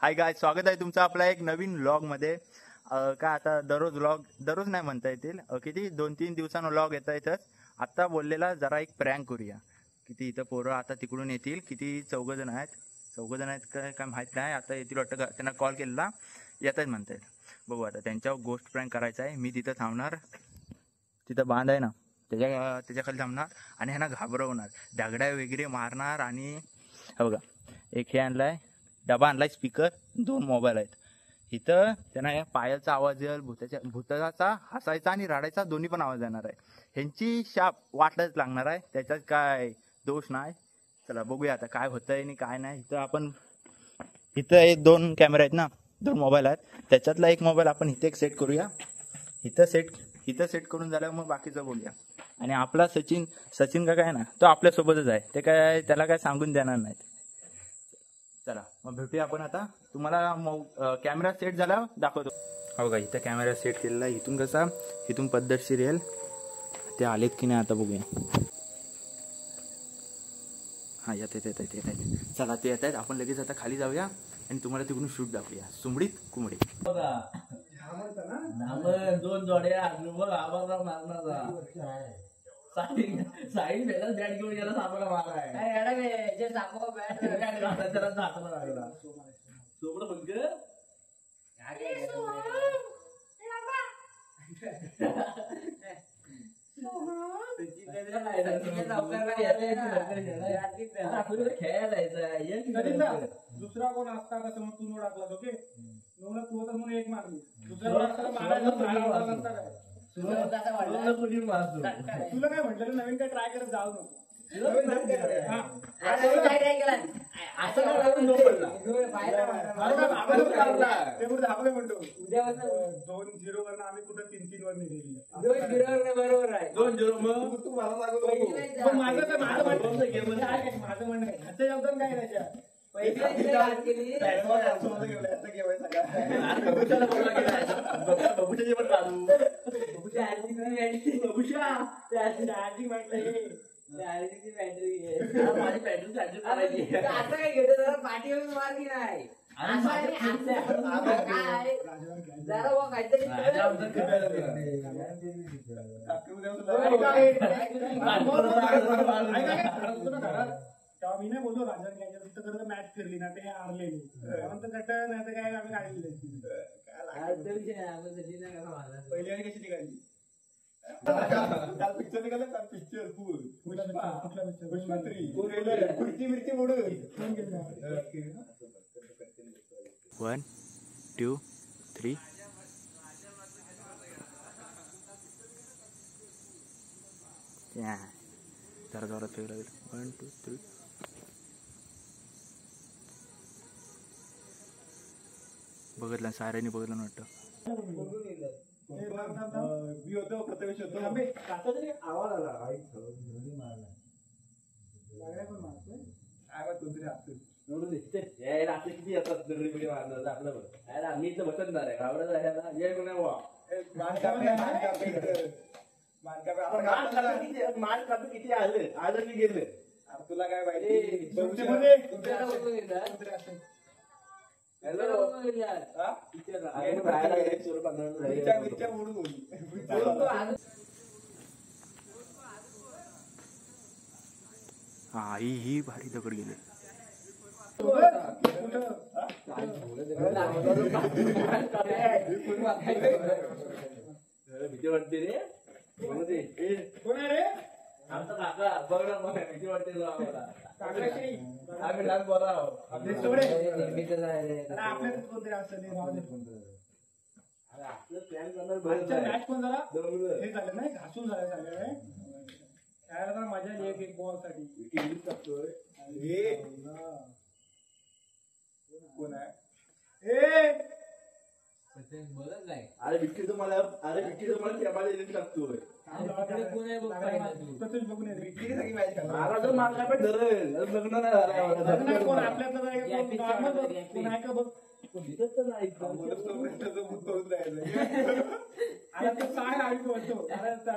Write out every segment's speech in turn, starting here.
हाय गाय, स्वागत आहे तुमचं आपला एक नवीन व्लॉग मध्ये. काय आता दररोज व्लॉग दररोज नाही म्हणता येतील, किती 2-3 दिवसांना व्लॉग येता येतच. आता बोललेला जरा एक प्रँक करूया. किती इथं पोरं आता तिकडून येतील, किती 4 जण आहेत काय माहित नाही. आता येतील वाटतं, त्यांना कॉल केलेला येतात म्हणतायत. बघू आता त्यांच्यावर गोष्ट प्रँक करायचा आहे. मी तिथं थांबणार, तिथं बांध आहे ना त्याच्याखाली थांबणार आणि ह्यांना घाबरवणार, दगड्या वगैरे मारणार. आणि हे बघा, एक हे आणलाय डबा, आणलाय स्पीकर, 2 मोबाईल आहेत इथं. त्यांना या पायाचा आवाज येईल, भूताचा हसायचा आणि रडायचा दोन्ही पण आवाज येणार आहे. ह्यांची शाप वाटच लागणार आहे, त्याच्यात काय दोष नाही. चला बघूया आता काय होतंय आणि काय नाही. इथं 2 कॅमेरा आहेत ना, 2 मोबाईल आहेत. त्याच्यातला एक मोबाईल आपण इथे एक सेट करूया. इथं सेट करून झाल्यावर मग बाकीचं बोलूया. आणि आपला सचिन का काय ना, तो आपल्यासोबतच आहे. ते काय त्याला काय सांगून देणार नाहीत. चला मग भेटूया आपण आता. तुम्हाला कॅमेरा सेट झाला दाखवतो. हो का, इथं कॅमेरा सेट केलेला आहे. इथून पद्धतशीर येईल. ते आलेत की नाही आता बघूया. हा येत. चला ते येत आहेत. आपण लगेच आता खाली जाऊया आणि तुम्हाला तिकडून शूट दाखवूया. सुमडीत कुमडी 2 जोड्या आवाज मारणार. साई भेटल बॅट घेऊन गेला, सापाला माराय त्याला झाकला लागला. सोबड फुलक खेळायला दुसरा कोण असता कसं मग तू टाकला ओके तू तर म्हणून एक मारली दुसरा तुला काय म्हटलं नवीन काय ट्राय करत जाऊ नको. म्हणतो 2-0 वर आम्ही कुठं 3-3 वर निघेली. 2-0 बरोबर आहे. 2-0 मग तू मला सांगतो माझं म्हणणं काय ह्याचं योगदान काय त्याच्या पाठीवर मार की नाही. तेव्हा मी नाही बोललो राजा तिथं मॅच फिरली ना ते हारलेली कट नाही तर काय आम्ही काढलेली पहिली आणि कशी निघाली. पिक्चर निघाला का पिक्चर मिरची मोडून 1, 2, 3. जरा जोरात फेक लागेल. 1, 2, 3. बघितलं साऱ्यांनी बघितलं ना वाटतं. मी होतो प्रथमेश होतो आवाज आला किती येतात आपलं आम्ही इथं बसत नाही किती आलं मी गेलं. तुला काय पाहिजे हा ही भारी दगड गेले. भीती वाटते रे. कोण आहे रे? आमचा काका बघ ना, मग भीती वाटते आम्हाला. आम्ही लहान बोला कोणतरी मॅच पण जरा हे झालं नाही घासून झालं खेळायला मजा एक बॉल साठी कोण आहे बोलत नाही. अरे विक्की तुम्हाला टाकतोय.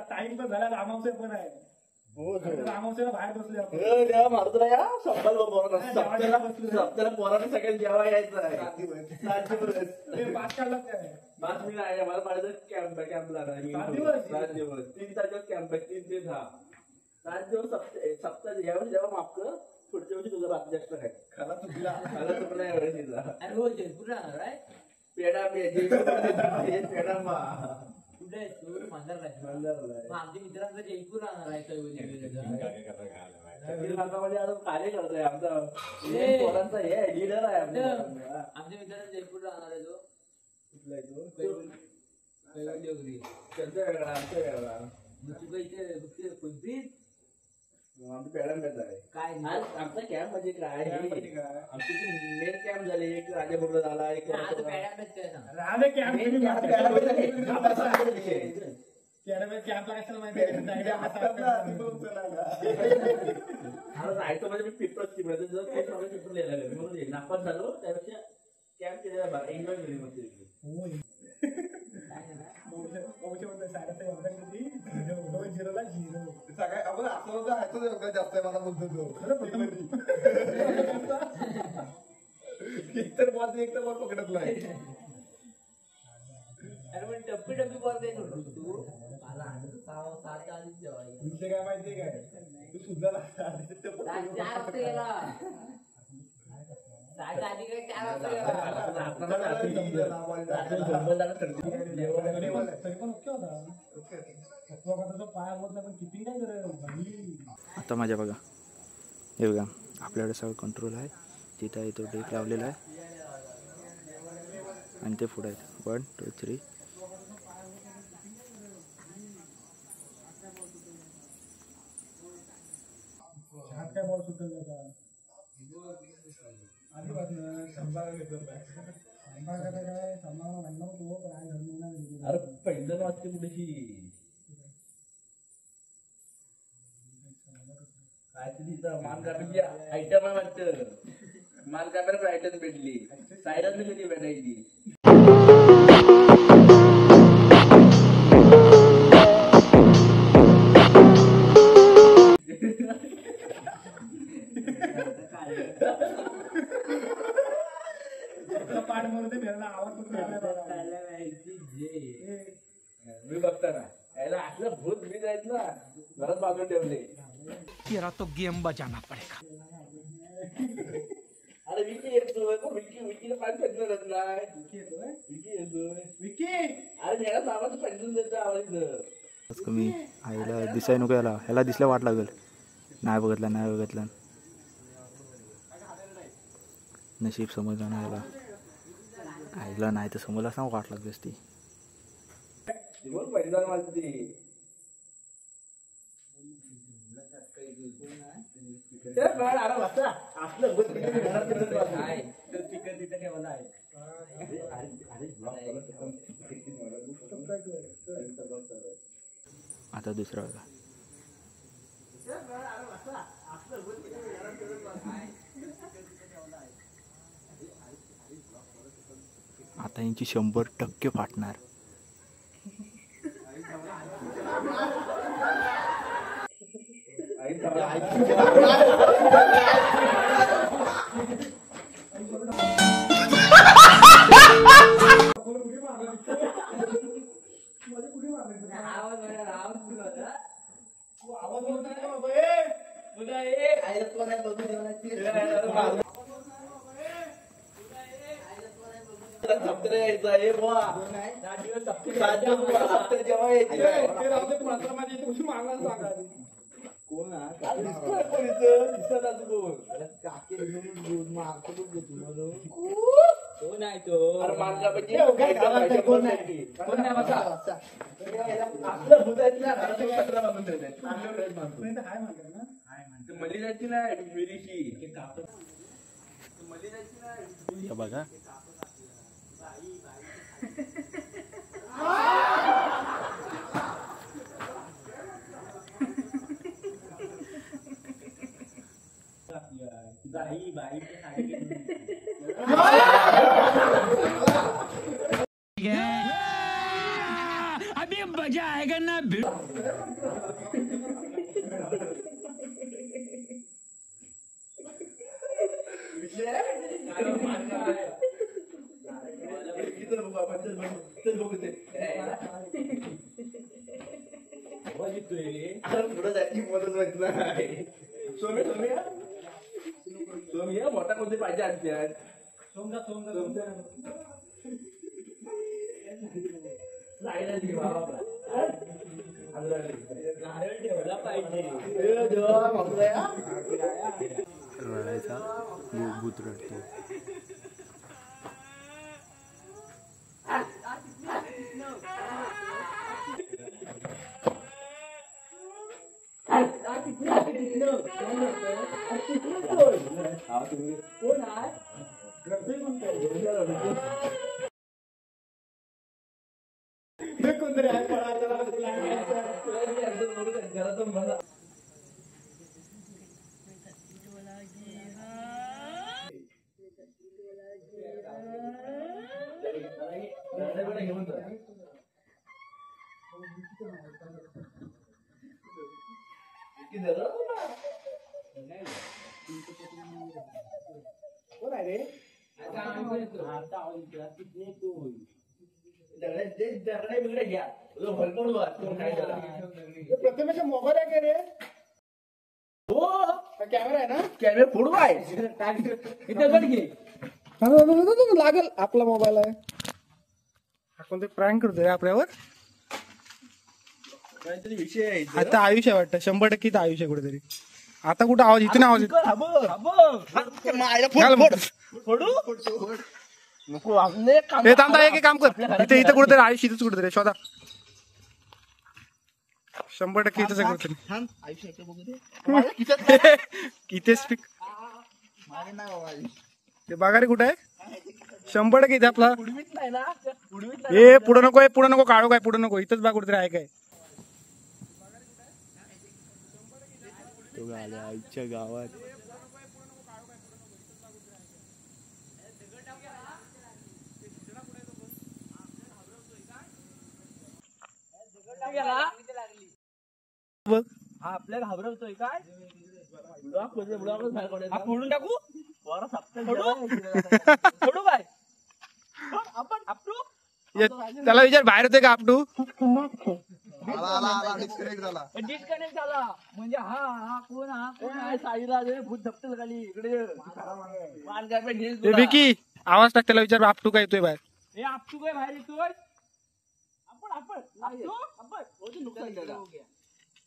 टाइम पण झाला, अमावस्या पण आहे. रामोसेला बाहेर बसले आपण. तेव्हा मारुतीला या सप्त्याला पोरांना सगळ्यांना जेव्हा यायचं आहे 7 दिवस. ते पाच काढलात काय? 5 मिनिट आहे मला पाहिजे कॅम्प लागला 7 दिवस? 7 दिवस 3-4 दिवस कॅम्प आहे 3 ते 6 7 दिवस सप्ताह यावेळी जेव्हा माफ कर पुढच्या वर्षी तुझा रात जास्त आहे खाला चुकला यावेळेस तिचा पेडा पेडा मा आमच्या मित्रांचा जयपूर राहणार आहे कार्य करतोय आमचा पोरांचा हे लीडर आहे आमच्या मित्रांचा जयपूर राहणार आहे तो त्यांचा वेगळा आमचा वेगळा कोणती आमचं पॅडॅम्प आहे काय आमचा कॅम्प म्हणजे काय आमचे मेन कॅम्प झाले एक राजापूरला झाला एक राहणे कॅम्प कॅम्पला कशाला माहिती जायचं म्हणजे मी पेपर पेपर लिहायला म्हणून नापास झालो त्यापेक्षा कॅम्प केलेला एन्जॉय केली मग जास्त मला बोलतो एक तर बॉल पकडत नाही. अरे पण टप्पी टप्पी बॉल दे तू विषय काय माहितीये काय तू सुद्धा 4 वाजता गेला 7 आधी काय 4 वाजता पाया होत नाही पण किती काय करत. आता माझ्या बघा हे बघा आपल्याकडे सगळं कंट्रोल आहे तिथं आहे तो डेक लावलेला आहे आणि ते पुढे आहेत 1 2 3 हात काय बॉल सुटेल आता आधीपासून संभाळ घेतो संभाळ काय संभाळ म्हणलं तो काय घडून अरे पहिलं वाटते कुठेशी काय तिथं मान कापायची आयटम आहे वाटतं मान कापायला आयटम भेटली सायरन मी कधी भेटायची पाठ मध्ये फिरला आवाज मी बघताना याला असलं भूत बीत आहेत ना घरात बाजून ठेवले तेरा तो गेम बजाना पड़ेगा. अरे विकी येतोय विकीला पाणी फेकलं नाही विकी येतोय विकी अरे मेरा बाबाचं पेन्शन देतो आवाज कमी आईला दिसाय नको ह्याला दिसल्या वाट लागेल नाही बघितलं नशीब समजलं ना ह्याला आईला नाही तर समजलं असं वाट लागली असती पैसा वाजते असलं तिथं ठेवलं आहे आता दुसरा बघा आता यांची 100% फाटणार बघा अभी मजा आएगा ना. किंमतच माहित नाही. सोम्या मोठा कोणते पाहिजे आणते सोमदा ठेवला पाहिजे. रडायचा भूत रडतो. कोण आहे? कोणतरी आहे पळा कोण आहे रे? बिगडे घ्या भरपूर प्रथमेश मोबाईल आहे का रे? हो कॅमेरा आहे ना? कॅमेरा फोडू आहे लागेल आपला मोबाईल आहे. आपण ते प्रँक करतोय आपल्यावर. काहीतरी विषय आहे आता आयुष्य वाटतं 100% इथं आयुष्य कुठेतरी. आता कुठं आवाज इथून आवाज येतो. नको आपले काम हे थांबता एक काम कर. इथे इथं कुठेतरी आयुष्य इथंच कुठेतरी शोधा. 100% इथंच आहे कुठेतरी. थांब आयुष्य इकडे बघू दे. इथे स्पीक ते बघा रे कुठे आहे. 100% इथे आपला. उडवीत नाही ना उडवीत हे पुढे नको पुढे नको काढू काय पुढे नको इथंच बा कुठेतरी आहे काय. तो आल्या आईच्या गावात. बघ हा आपल्याला घाबरवतोय काय फोडून टाकू फोडू काय आपण आपटू त्याला विचार बाहेर होते का आपटू. आला डिस्कनेक्ट झाला. डिस्कनेक्ट झाला म्हणजे हा कोण आहे साईला भूत धपटेल खाली इकडे मान काय पण ढील ते विकी आवाज टाक त्याला विचार आपटू काय येतोय बाहेर. हे आपटू काय बाहेर येतोय आपण आपटू आपण नुकसान झालं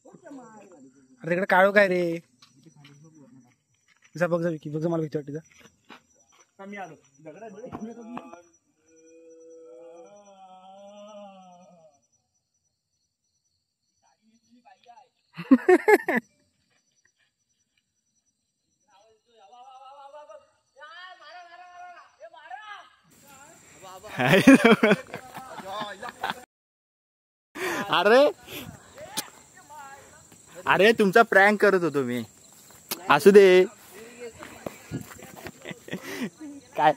अरे तिकडे काढू काय रे. जा बघ जा विकी बघ जा मला भीती वाटते जा. मी आलो अरे अरे तुमचा प्रँक करत होतो मी. असू दे काय.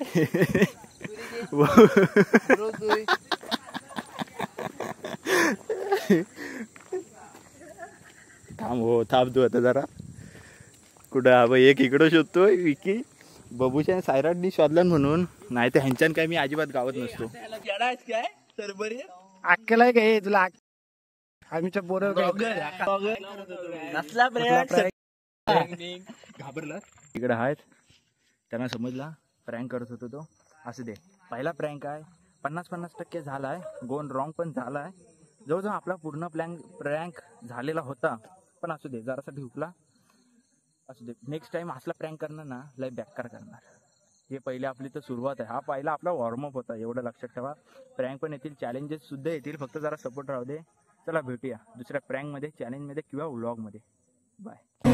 थांब हो थांब तू आता जरा. कुठं हवं एक इकडं शोधतोय विकी. बबूच्या सायराटनी शोधलं म्हणून नाही तर ह्यांच्यान काय मी अजिबात गावत नसतो. काय तर बरी अक्कल आहे का हे तुला. आम्हीच्या पोरं नसला घाबरला इकडे आहेत त्यांना समजला प्रँक करत होतो तो. असू दे पहिला प्रँक आहे 50% झालाय. गोन रॉंग पण झालाय. जवळजवळ आपला पूर्ण प्रँक झालेला होता पण असू दे जरासाठी हुकला. असू दे नेक्स्ट टाइम असला प्रँक करणार ना लय बेकार करणार. हे पहिले आपली तर सुरुवात आहे. हा पहिला आपला वॉर्मअप होता एवढं लक्षात ठेवा. प्रँक पण येतील चॅलेंजेस सुद्धा येतील फक्त जरा सपोर्ट राहू दे. चला भेटूया दुसऱ्या प्रँकमध्ये चॅलेंजमध्ये किंवा व्लॉगमध्ये. बाय.